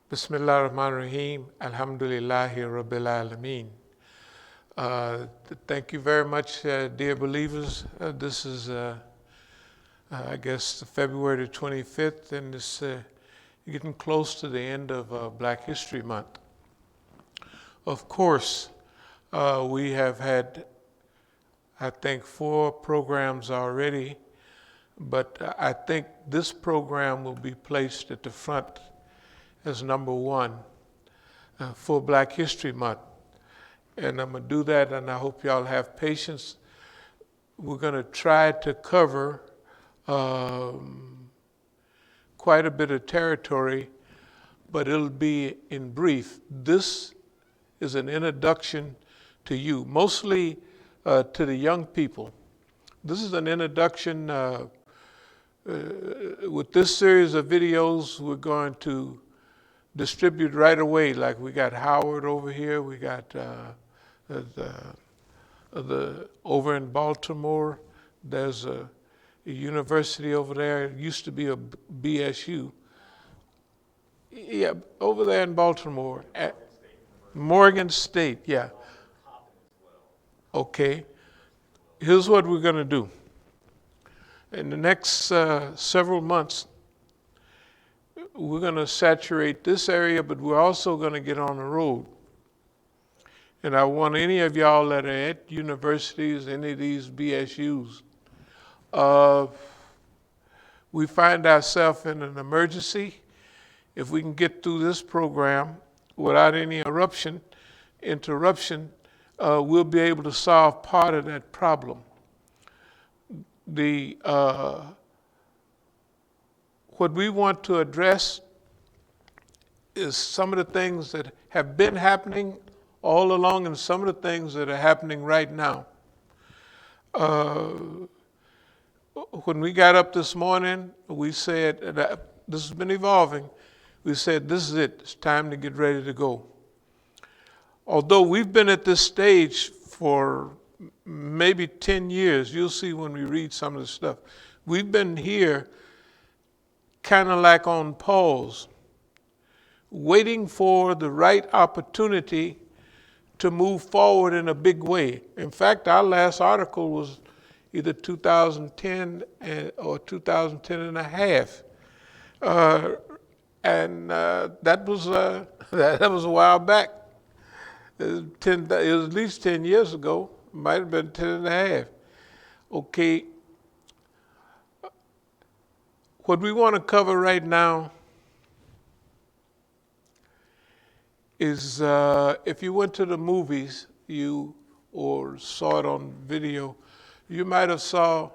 Bismillah ar-Rahman ar-Rahim. Alhamdulillahi Rabbil Alameen. Thank you very much, dear believers. This is, I guess, February the 25th, and it's getting close to the end of Black History Month. Of course, we have had, I think, 4 programs already, but I think this program will be placed at the front as number 1 for Black History Month. And I'm going to do that, and I hope y'all have patience. We're going to try to cover quite a bit of territory, but it'll be in brief. This is an introduction to you, mostly to the young people. This is an introduction. With this series of videos, we're going to distribute right away. Like we got Howard over here, we got over in Baltimore. There's a university over there. It used to be a BSU. Yeah, over there in Baltimore, at Morgan State. Yeah. Okay. Here's what we're going to do. In the next several months, we're going to saturate this area, but we're also going to get on the road. And I want any of y'all that are at universities, any of these BSUs, we find ourselves in an emergency. If we can get through this program without any interruption, we'll be able to solve part of that problem. What we want to address is some of the things that have been happening all along and some of the things that are happening right now. When we got up this morning, we said, this has been evolving, we said, this is it, it's time to get ready to go. Although we've been at this stage for maybe 10 years, you'll see when we read some of the stuff, we've been here kind of like on pause, waiting for the right opportunity to move forward in a big way. In fact, our last article was either 2010 or 2010 and a half. That was a while back. It was at least 10 years ago. Might have been 10 and a half. Okay. What we want to cover right now is if you went to the movies, or saw it on video, you might have saw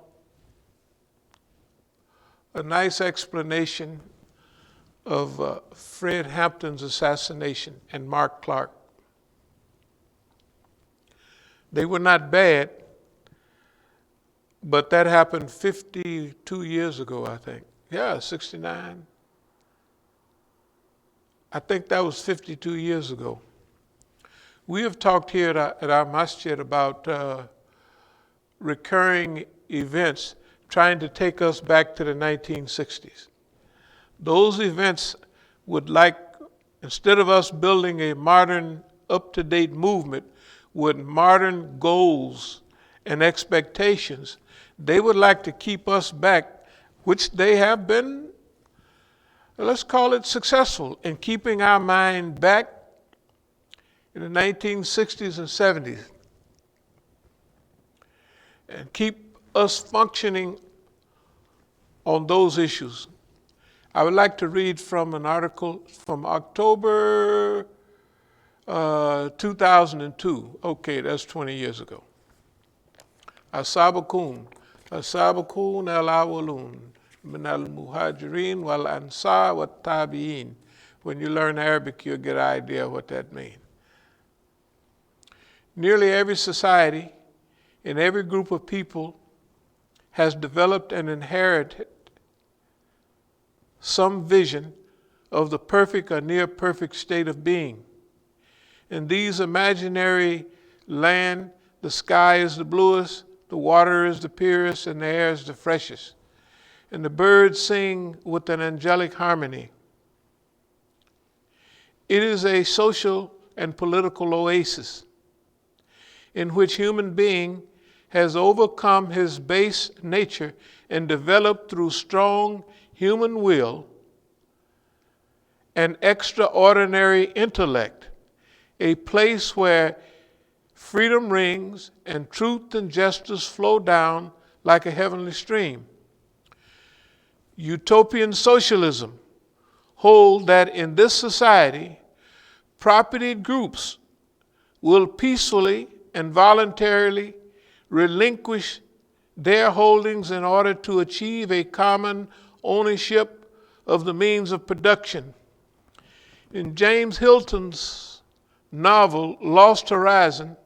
a nice explanation of Fred Hampton's assassination and Mark Clark. They were not bad, but that happened 52 years ago, I think. Yeah, 69. I think that was 52 years ago. We have talked here at our Masjid about recurring events trying to take us back to the 1960s. Those events would like, instead of us building a modern, up-to-date movement with modern goals and expectations, they would like to keep us back, which they have been, let's call it successful, in keeping our mind back in the 1960s and 70s and keep us functioning on those issues. I would like to read from an article from October 2002. Okay, that's 20 years ago. As-Sabiqun al-awwalun min al-muhajirin wal-ansar wat-tabi'in. When you learn Arabic, you'll get an idea of what that means. Nearly every society and every group of people has developed and inherited some vision of the perfect or near perfect state of being. In these imaginary land, the sky is the bluest, the water is the purest, and the air is the freshest. And the birds sing with an angelic harmony. It is a social and political oasis in which human being has overcome his base nature and developed through strong human will and extraordinary intellect, a place where freedom rings and truth and justice flow down like a heavenly stream. Utopian socialism hold that in this society, propertied groups will peacefully and voluntarily relinquish their holdings in order to achieve a common ownership of the means of production. In James Hilton's novel, Lost Horizon,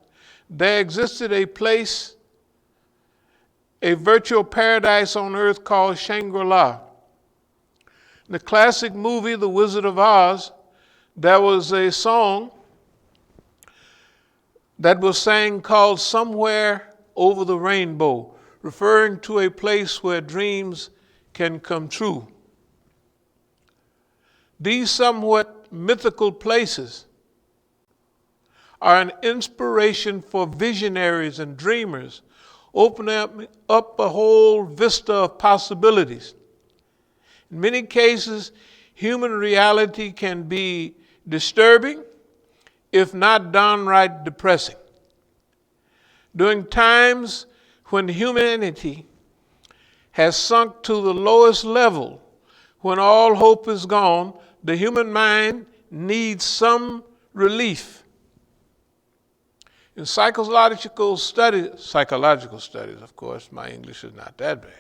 there existed a place, a virtual paradise on earth called Shangri-La. In the classic movie, The Wizard of Oz, there was a song that was sang called Somewhere Over the Rainbow, referring to a place where dreams can come true. These somewhat mythical places are an inspiration for visionaries and dreamers, opening up a whole vista of possibilities. In many cases, human reality can be disturbing, if not downright depressing. During times when humanity has sunk to the lowest level, when all hope is gone, the human mind needs some relief. In psychological studies, of course, my English is not that bad.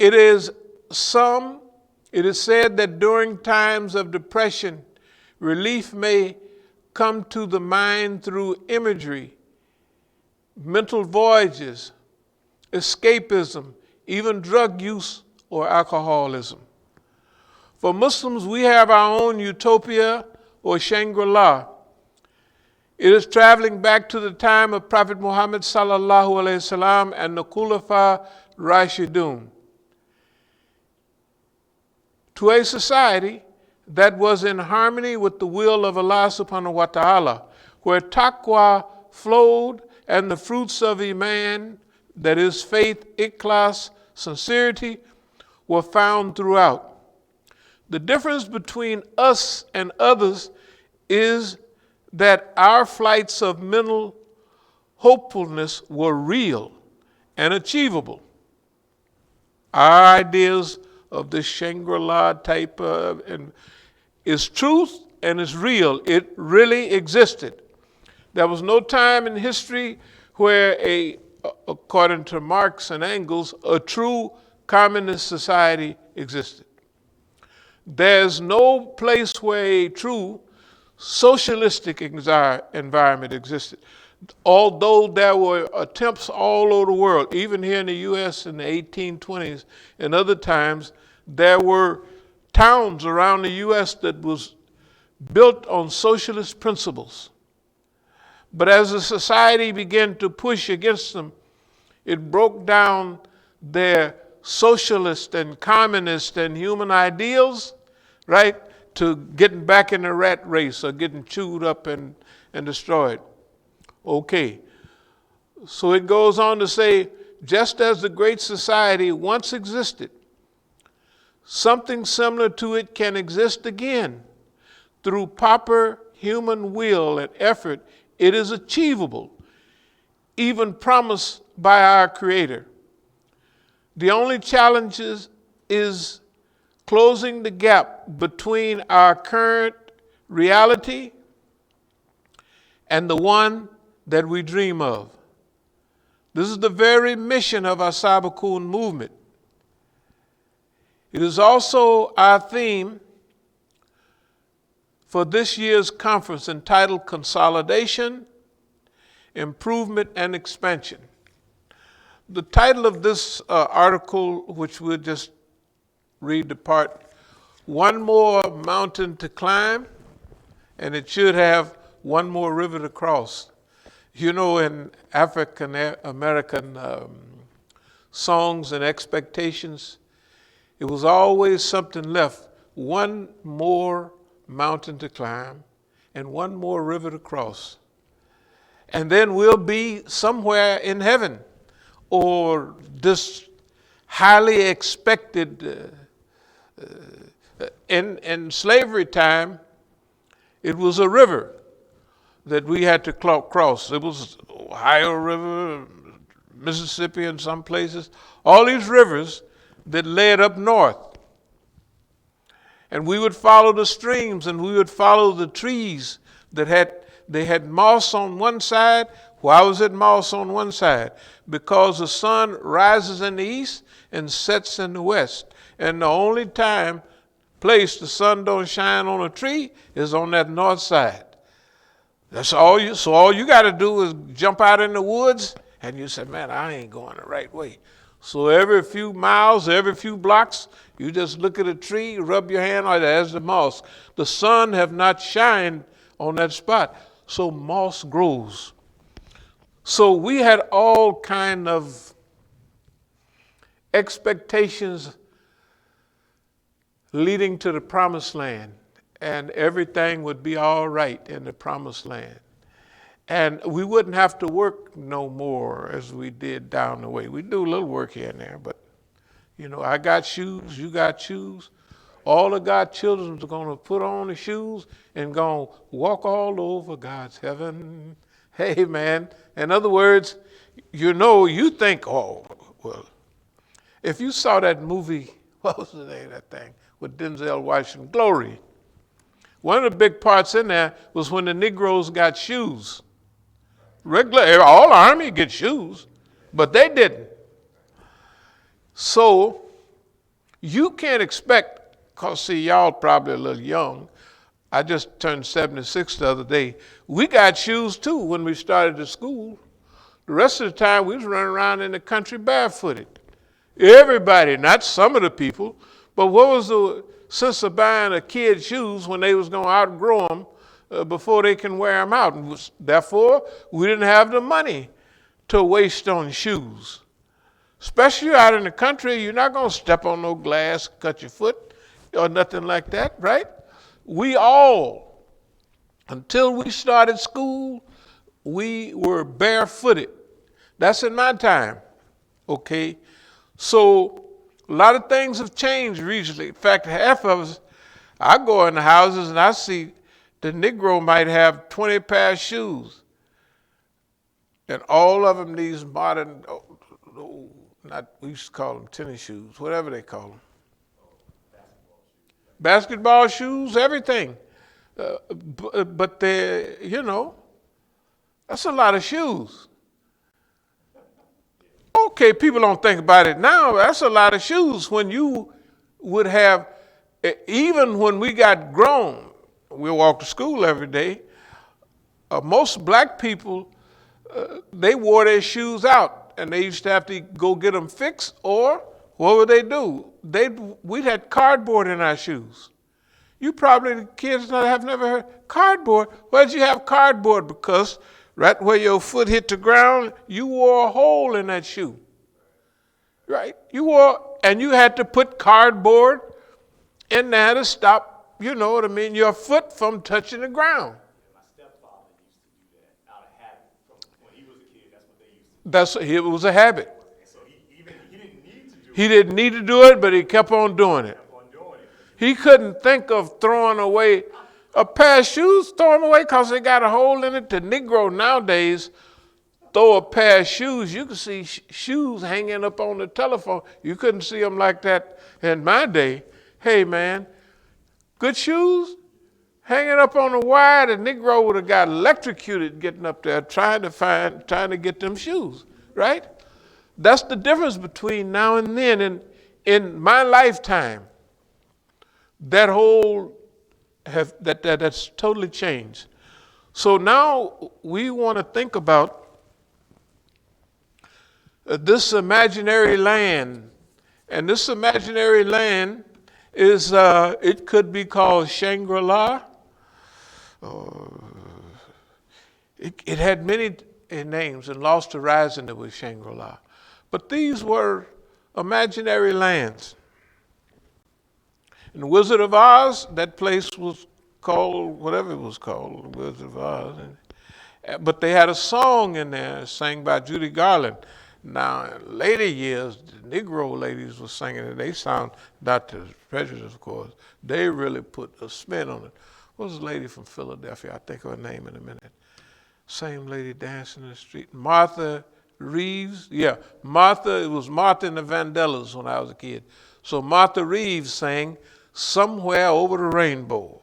It is said that during times of depression, relief may come to the mind through imagery, mental voyages, escapism, even drug use or alcoholism. For Muslims, we have our own utopia or Shangri-La. It is traveling back to the time of Prophet Muhammad sallallahu alaihi wasallam and the Khulafa Rashidun, to a society that was in harmony with the will of Allah subhanahu wa ta'ala, where taqwa flowed and the fruits of Iman, that is faith, ikhlas, sincerity, were found throughout. The difference between us and others is that our flights of mental hopefulness were real and achievable. Our ideas of this Shangri-La type is truth and is real. It really existed. There was no time in history where according to Marx and Engels, a true communist society existed. There's no place where a true socialistic environment existed. Although there were attempts all over the world, even here in the U.S. in the 1820s and other times, there were towns around the U.S. that was built on socialist principles. But as the society began to push against them, it broke down their socialist and communist and human ideals, right, to getting back in the rat race or getting chewed up and destroyed. Okay, so it goes on to say, just as the great society once existed, something similar to it can exist again. Through proper human will and effort, it is achievable, even promised by our Creator. The only challenge is closing the gap between our current reality and the one that we dream of. This is the very mission of our As-Sabiqun movement. It is also our theme for this year's conference entitled Consolidation, Improvement, and Expansion. The title of this article, which we'll just read the part, One More Mountain to Climb, and it should have One More River to Cross. You know, in African American songs and expectations, it was always something left. one more mountain to climb and one more river to cross. And then we'll be somewhere in heaven, or this highly expected. In slavery time, it was a river that we had to cross. It was Ohio River, Mississippi in some places, all these rivers that led up north. And we would follow the streams, and we would follow the trees that had moss on one side. Why was it moss on one side? Because the sun rises in the east and sets in the west. And the only place the sun don't shine on a tree is on that north side. So all you got to do is jump out in the woods, and you say, man, I ain't going the right way. So every few miles, every few blocks, you just look at a tree, rub your hand on it, there's the moss. The sun have not shined on that spot, so moss grows. So we had all kind of expectations leading to the promised land, and everything would be all right in the promised land. And we wouldn't have to work no more as we did down the way. We do a little work here and there, but I got shoes, you got shoes. All of God's children are going to put on the shoes and going to walk all over God's heaven. Hey, man. In other words, you think, oh, well, if you saw that movie, what was the name of that thing, with Denzel Washington, Glory. One of the big parts in there was when the Negroes got shoes. All army get shoes, but they didn't. So you can't expect, because see, y'all probably a little young. I just turned 76 the other day. We got shoes too when we started the school. The rest of the time we was running around in the country barefooted. Everybody, not some of the people, but what was the sense of buying a kid shoes when they was going to outgrow them before they can wear them out? And therefore, we didn't have the money to waste on shoes. Especially out in the country, you're not going to step on no glass, cut your foot, or nothing like that, right? We all, until we started school, we were barefooted. That's in my time, okay? So a lot of things have changed recently. In fact, half of us, I go in the houses and I see the Negro might have 20 pairs of shoes. And all of them these modern, we used to call them tennis shoes, whatever they call them. Basketball shoes, everything. But they, that's a lot of shoes. Okay, people don't think about it now. That's a lot of shoes. When you would have, even when we got grown, we walked to school every day. Most black people, they wore their shoes out, and they used to have to go get them fixed. Or what would they do? We'd had cardboard in our shoes. You probably, the kids have never heard cardboard. Why did you have cardboard? Because right where your foot hit the ground, you wore a hole in that shoe. Right? And you had to put cardboard in there to stop, your foot from touching the ground. My stepfather used to do that out of habit. When he was a kid, that's what they used to do. It was a habit. And so he didn't need to do it. He didn't need to do it, but he kept on doing it. He couldn't think of throwing away a pair of shoes, throw them away because they got a hole in it. The Negro nowadays throw a pair of shoes. You can see shoes hanging up on the telephone. You couldn't see them like that in my day. Hey, man, good shoes hanging up on the wire. The Negro would have got electrocuted getting up there trying to get them shoes, right? That's the difference between now and then. And in my lifetime, that's totally changed. So now we want to think about this imaginary land. And this imaginary land is, it could be called Shangri-La. It had many names, and Lost Horizon, it was Shangri-La. But these were imaginary lands. In the Wizard of Oz, that place was called whatever it was called, the Wizard of Oz. But they had a song in there sang by Judy Garland. Now, in later years, the Negro ladies were singing it. They sound, not to prejudice, of course. They really put a spin on it. What was the lady from Philadelphia? I'll think of her name in a minute. Same lady dancing in the street. Martha Reeves. Yeah, Martha. It was Martha and the Vandellas when I was a kid. So Martha Reeves sang Somewhere Over the Rainbow.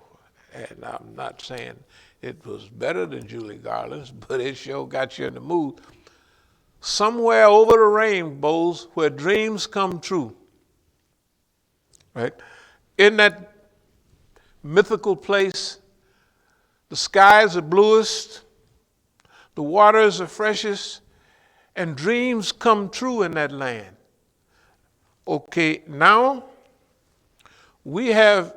And I'm not saying it was better than Julie Garland's, but it sure got you in the mood. Somewhere over the rainbows where dreams come true. Right? In that mythical place, the skies are bluest, the waters are freshest, and dreams come true in that land. Okay, now we have